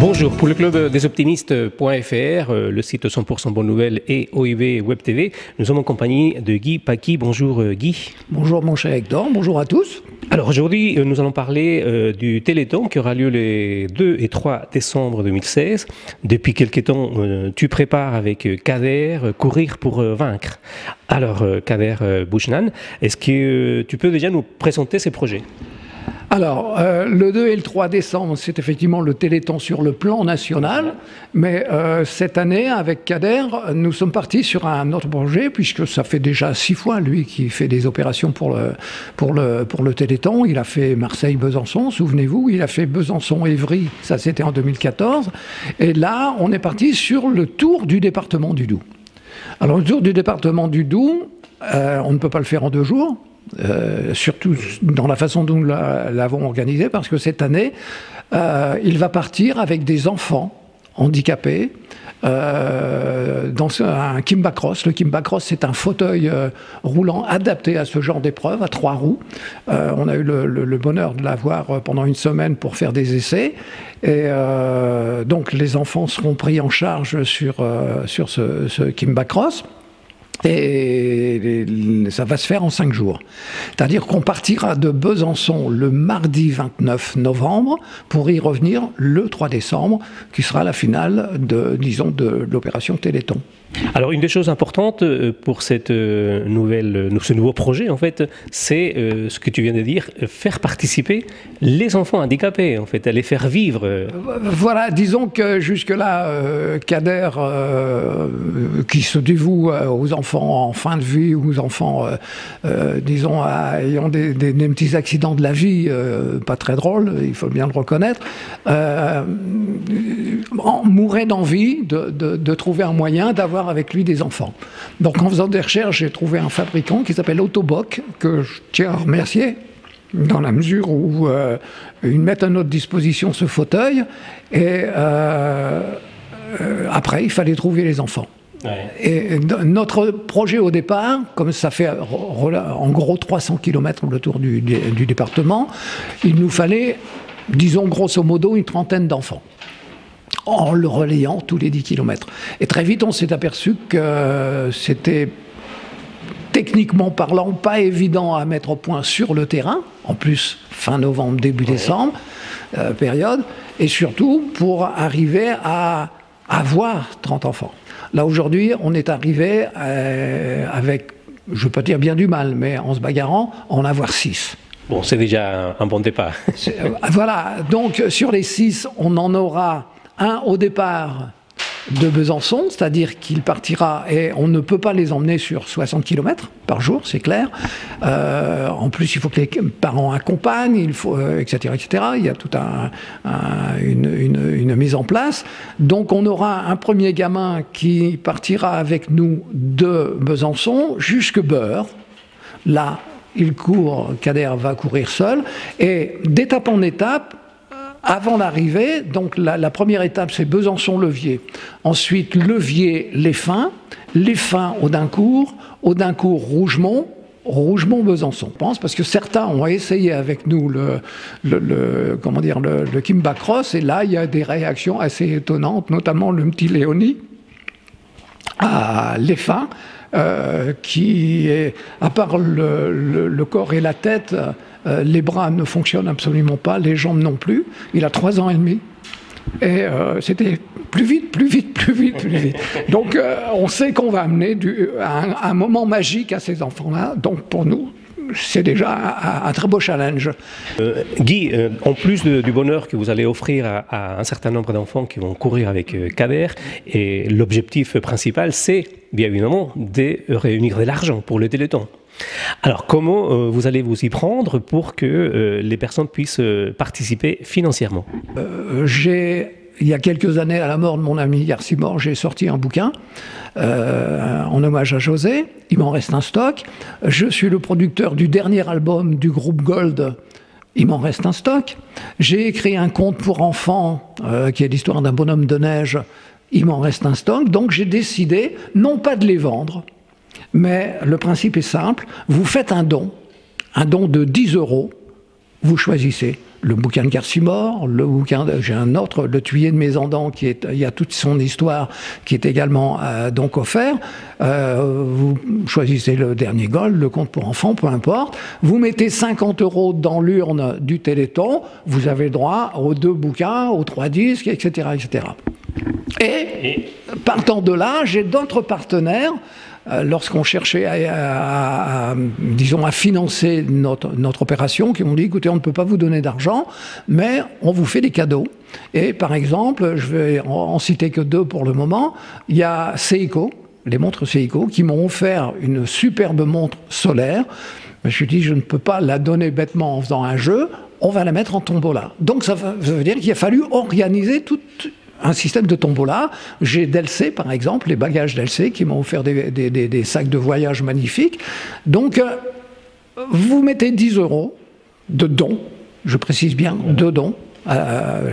Bonjour, pour le club des optimistes.fr, le site 100% Bonnes Nouvelles et OIV Web TV, nous sommes en compagnie de Guy Paquis. Bonjour Guy. Bonjour mon cher Hector, bonjour à tous. Alors aujourd'hui, nous allons parler du Téléthon qui aura lieu les 2 et 3 décembre 2016. Depuis quelques temps, tu prépares avec Kader Courir pour vaincre. Alors Kader Bouchnan, est-ce que tu peux déjà nous présenter ces projets ? Alors, le 2 et le 3 décembre, c'est effectivement le Téléthon sur le plan national, mais cette année, avec Kader, nous sommes partis sur un autre projet, puisque ça fait déjà 6 fois, lui, qui fait des opérations pour le Téléthon. Il a fait Marseille-Besançon, souvenez-vous, il a fait Besançon-Évry, ça c'était en 2014, et là, on est parti sur le tour du département du Doubs. Alors, le tour du département du Doubs, on ne peut pas le faire en 2 jours, surtout dans la façon dont nous l'avons organisé, parce que cette année, il va partir avec des enfants handicapés dans un Kimba Cross. Le Kimba Cross, c'est un fauteuil roulant adapté à ce genre d'épreuve, à 3 roues. On a eu le bonheur de l'avoir pendant une semaine pour faire des essais. Et donc, les enfants seront pris en charge sur ce Kimba Cross. Et ça va se faire en 5 jours. C'est-à-dire qu'on partira de Besançon le mardi 29 novembre pour y revenir le 3 décembre, qui sera la finale de l'opération Téléthon. Alors une des choses importantes pour ce nouveau projet, en fait, c'est ce que tu viens de dire, faire participer les enfants handicapés, en fait, à les faire vivre. Voilà, disons que jusque-là, Kader, qui se dévoue aux enfants en fin de vie, ou aux enfants, disons, ayant des petits accidents de la vie, pas très drôles, il faut bien le reconnaître, mourait d'envie de trouver un moyen d'avoir avec lui des enfants. Donc en faisant des recherches, j'ai trouvé un fabricant qui s'appelle Autoboc, que je tiens à remercier, dans la mesure où ils mettent à notre disposition ce fauteuil, et après il fallait trouver les enfants. Ouais. Et notre projet au départ, comme ça fait en gros 300 km le tour du département, il nous fallait, disons grosso modo, une trentaine d'enfants, en le relayant tous les 10 km. Et très vite, on s'est aperçu que c'était, techniquement parlant, pas évident à mettre au point sur le terrain, en plus, fin novembre, début décembre, période, et surtout pour arriver à avoir 30 enfants. Là, aujourd'hui, on est arrivé avec, je ne veux pas dire bien du mal, mais en se bagarrant, en avoir 6. Bon, c'est déjà un bon départ. Voilà, donc sur les 6, on en aura un au départ de Besançon, c'est-à-dire qu'il partira, et on ne peut pas les emmener sur 60 km par jour, c'est clair. En plus, il faut que les parents accompagnent, il faut, etc., etc. Il y a toute une mise en place. Donc on aura un premier gamin qui partira avec nous de Besançon jusque Beurre. Là, il court, Kader va courir seul, et d'étape en étape, avant l'arrivée, donc la première étape, c'est Besançon-Levier. Ensuite, Levier-Les Fins Audincourt, Audincourt-Rougemont, Rougemont-Besançon. Je pense parce que certains ont essayé avec nous le Kimba Cross, et là, il y a des réactions assez étonnantes, notamment le petit Léonie à Les Fins, qui est, à part le corps et la tête, les bras ne fonctionnent absolument pas, les jambes non plus. Il a 3 ans et demi. Et c'était plus vite. Donc on sait qu'on va amener un moment magique à ces enfants-là. Donc pour nous, c'est déjà un très beau challenge. Guy, en plus du bonheur que vous allez offrir à un certain nombre d'enfants qui vont courir avec Kader, et l'objectif principal, c'est bien évidemment de réunir de l'argent pour le Téléthon. Alors, comment vous allez vous y prendre pour que les personnes puissent participer financièrement ? Il y a quelques années, à la mort de mon ami Garcimore, j'ai sorti un bouquin en hommage à José. Il m'en reste un stock. Je suis le producteur du dernier album du groupe Gold. Il m'en reste un stock. J'ai écrit un conte pour enfants qui est l'histoire d'un bonhomme de neige. Il m'en reste un stock. Donc j'ai décidé, non pas de les vendre, mais le principe est simple. Vous faites un don de 10 €. Vous choisissez le bouquin de Garcimore, le bouquin, j'ai un autre, Le Thuyer de Mézendan, il y a toute son histoire qui est également donc offert. Vous choisissez le dernier Gold, le conte pour enfants, peu importe. Vous mettez 50 € dans l'urne du Téléthon, vous avez droit aux 2 bouquins, aux 3 disques, etc., etc. Et partant de là, j'ai d'autres partenaires. Lorsqu'on cherchait disons, à financer notre opération, qui m'ont dit, écoutez, on ne peut pas vous donner d'argent, mais on vous fait des cadeaux. Et par exemple, je vais en citer que 2 pour le moment, il y a Seiko, les montres Seiko, qui m'ont offert une superbe montre solaire. Je me suis dit, je ne peux pas la donner bêtement en faisant un jeu, on va la mettre en tombola. Donc ça veut dire qu'il a fallu organiser un système de tombola. J'ai d'Elcé, par exemple, les bagages d'Elcé qui m'ont offert des sacs de voyage magnifiques. Donc, vous mettez 10 € de dons, je précise bien, de dons,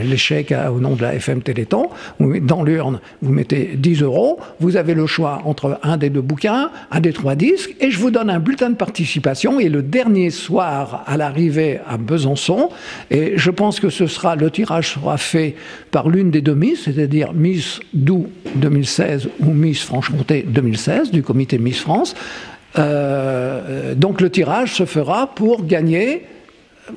l'échec au nom de la FM Téléthon. Dans l'urne, vous mettez 10 €. Vous avez le choix entre un des 2 bouquins, un des 3 disques, et je vous donne un bulletin de participation. Et le dernier soir, à l'arrivée à Besançon, et je pense que le tirage sera fait par l'une des 2 Miss, c'est-à-dire Miss Doubs 2016 ou Miss Franche-Comté 2016, du comité Miss France. Donc le tirage se fera pour gagner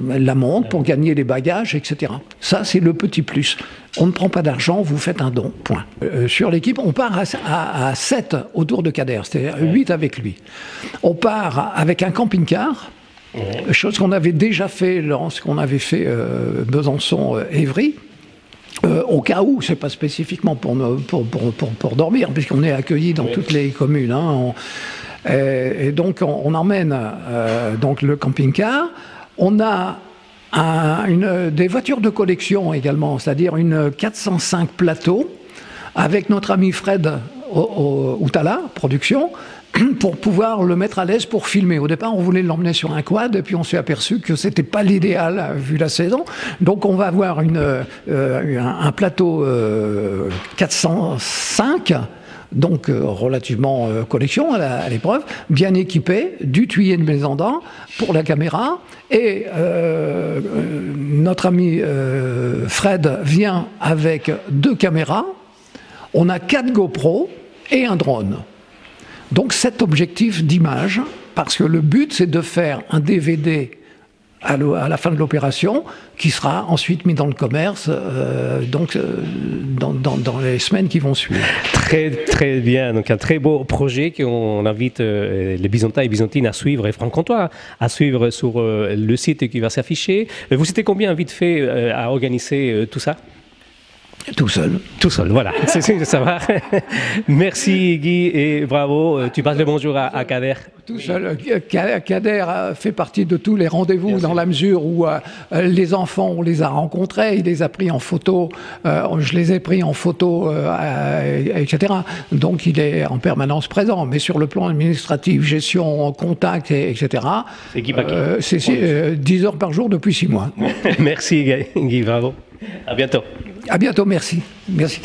la montre, pour gagner les bagages, etc. Ça, c'est le petit plus. On ne prend pas d'argent, vous faites un don, point. Sur l'équipe, on part à 7 autour de Kader, c'est-à-dire 8 avec lui. On part avec un camping-car, chose qu'on avait déjà fait lorsqu'on avait fait Besançon-Évry. Au cas où, c'est pas spécifiquement pour dormir, puisqu'on est accueillis dans toutes les communes. Hein, et donc, on emmène donc le camping-car. On a des voitures de collection également, c'est-à-dire une 405 plateau, avec notre ami Fred Outala, production, pour pouvoir le mettre à l'aise pour filmer. Au départ, on voulait l'emmener sur un quad, et puis on s'est aperçu que c'était pas l'idéal vu la saison. Donc on va avoir un plateau 405, donc relativement collection à l'épreuve, bien équipé, du Thuyer de Mézendan pour la caméra, et notre ami Fred vient avec 2 caméras, on a 4 GoPro et un drone. Donc cet objectif d'image, parce que le but c'est de faire un DVD à la fin de l'opération, qui sera ensuite mis dans le commerce dans les semaines qui vont suivre. Très, très bien. Donc un très beau projet qu'on invite les Byzantins et Byzantines à suivre, et Franc-Comtois à suivre sur le site qui va s'afficher. Vous étiez combien vite fait à organiser tout ça? Tout seul. Tout seul, voilà. Ça va. Merci Guy et bravo. Tu passes le bonjour à Kader. Tout seul. Kader fait partie de tous les rendez-vous dans la mesure où les enfants, on les a rencontrés, il les a pris en photo, je les ai pris en photo, etc. Donc il est en permanence présent. Mais sur le plan administratif, gestion, contact, etc., c'est 10 heures par jour depuis 6 mois. Merci Guy, bravo. À bientôt. À bientôt, merci. Merci.